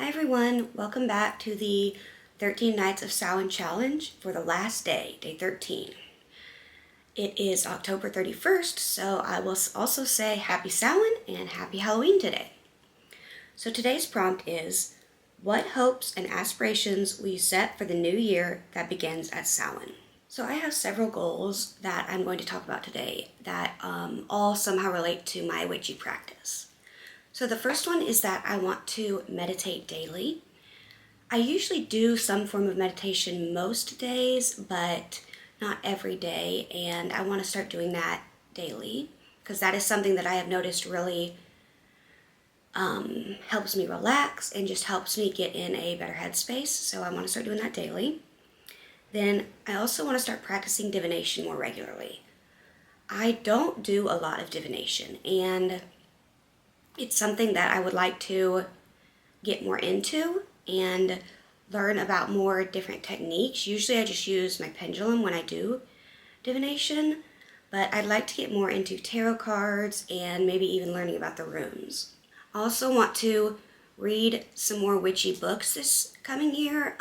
Hi everyone, welcome back to the 13 Nights of Samhain challenge for the last day, day 13. It is October 31st, so I will also say happy Samhain and happy Halloween today. So today's prompt is, what hopes and aspirations will you set for the new year that begins at Samhain? So I have several goals that I'm going to talk about today that all somehow relate to my witchy practice. So the first one is that I want to meditate daily. I usually do some form of meditation most days, but not every day, and I want to start doing that daily because that is something that I have noticed really helps me relax and just helps me get in a better headspace, so I want to start doing that daily. Then I also want to start practicing divination more regularly. I don't do a lot of divination, and it's something that I would like to get more into and learn about more different techniques. Usually I just use my pendulum when I do divination, but I'd like to get more into tarot cards and maybe even learning about the runes. I also want to read some more witchy books this coming year.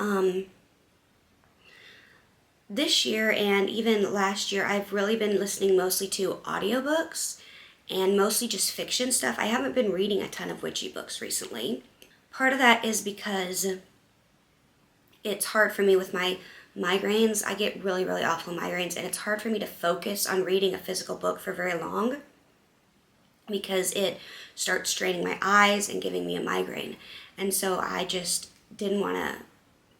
This year and even last year, I've really been listening mostly to audiobooks and mostly just fiction stuff. I haven't been reading a ton of witchy books recently. Part of that is because it's hard for me with my migraines. I get really, really awful migraines, and it's hard for me to focus on reading a physical book for very long because it starts straining my eyes and giving me a migraine. And so I just didn't want to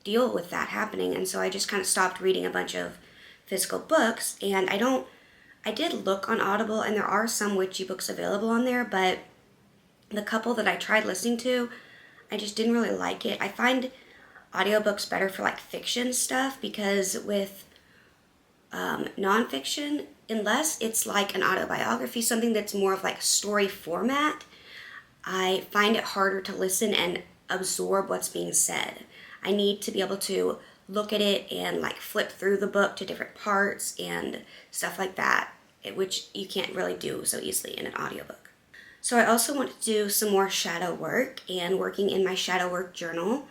deal with that happening, and so I just kind of stopped reading a bunch of physical books. And I did look on Audible, and there are some witchy books available on there, but the couple that I tried listening to, I just didn't really like it. I find audiobooks better for like fiction stuff, because with nonfiction, unless it's like an autobiography, something that's more of like a story format, I find it harder to listen and absorb what's being said. I need to be able to look at it and like flip through the book to different parts and stuff like that, which you can't really do so easily in an audiobook. So I also want to do some more shadow work and working in my shadow work journal.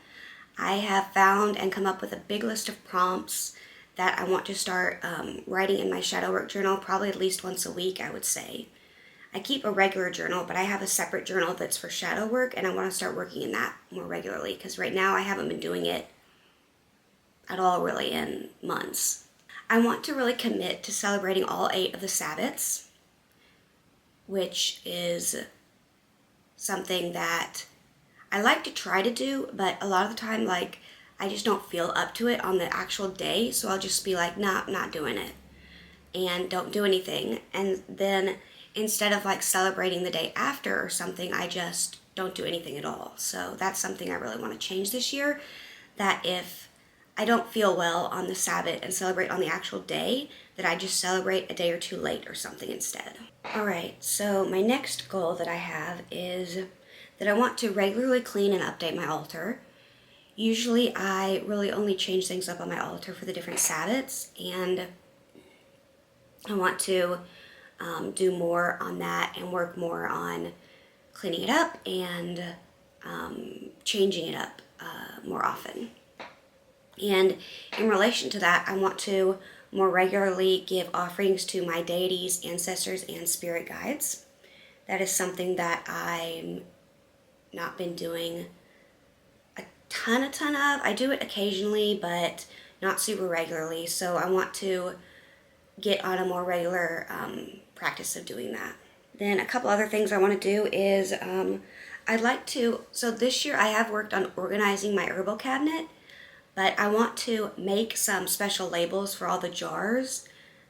I have found and come up with a big list of prompts that I want to start writing in my shadow work journal, probably at least once a week, I would say. I keep a regular journal, but I have a separate journal that's for shadow work, and I want to start working in that more regularly because right now I haven't been doing it at all really in months. I want to really commit to celebrating all 8 of the Sabbats, which is something that I like to try to do, but a lot of the time, like, I just don't feel up to it on the actual day, so I'll just be like, nah, I'm not doing it, and don't do anything. And then instead of like celebrating the day after or something, I just don't do anything at all. So that's something I really want to change this year, that if I don't feel well on the Sabbath and celebrate on the actual day, that I just celebrate a day or 2 late or something instead. Alright, so my next goal that I have is that I want to regularly clean and update my altar. Usually I really only change things up on my altar for the different Sabbats, and I want to do more on that and work more on cleaning it up and changing it up more often. And in relation to that, I want to more regularly give offerings to my deities, ancestors, and spirit guides. That is something that I've not been doing a ton of. I do it occasionally, but not super regularly. So I want to get on a more regular practice of doing that. Then a couple other things I want to do is I'd like to, so this year I have worked on organizing my herbal cabinet, but I want to make some special labels for all the jars,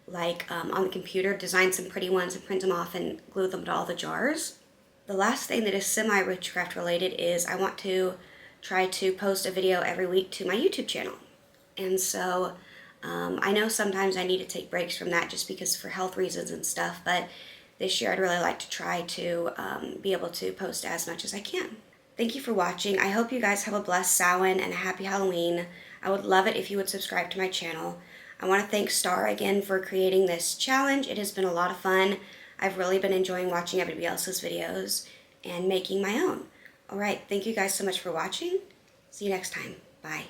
like on the computer, design some pretty ones and print them off and glue them to all the jars. The last thing that is semi-witchcraft related is I want to try to post a video every week to my YouTube channel. And so I know sometimes I need to take breaks from that just because for health reasons and stuff, but this year I'd really like to try to be able to post as much as I can. Thank you for watching. I hope you guys have a blessed Samhain and a happy Halloween. I would love it if you would subscribe to my channel. I want to thank Star again for creating this challenge. It has been a lot of fun. I've really been enjoying watching everybody else's videos and making my own. All right, thank you guys so much for watching. See you next time. Bye.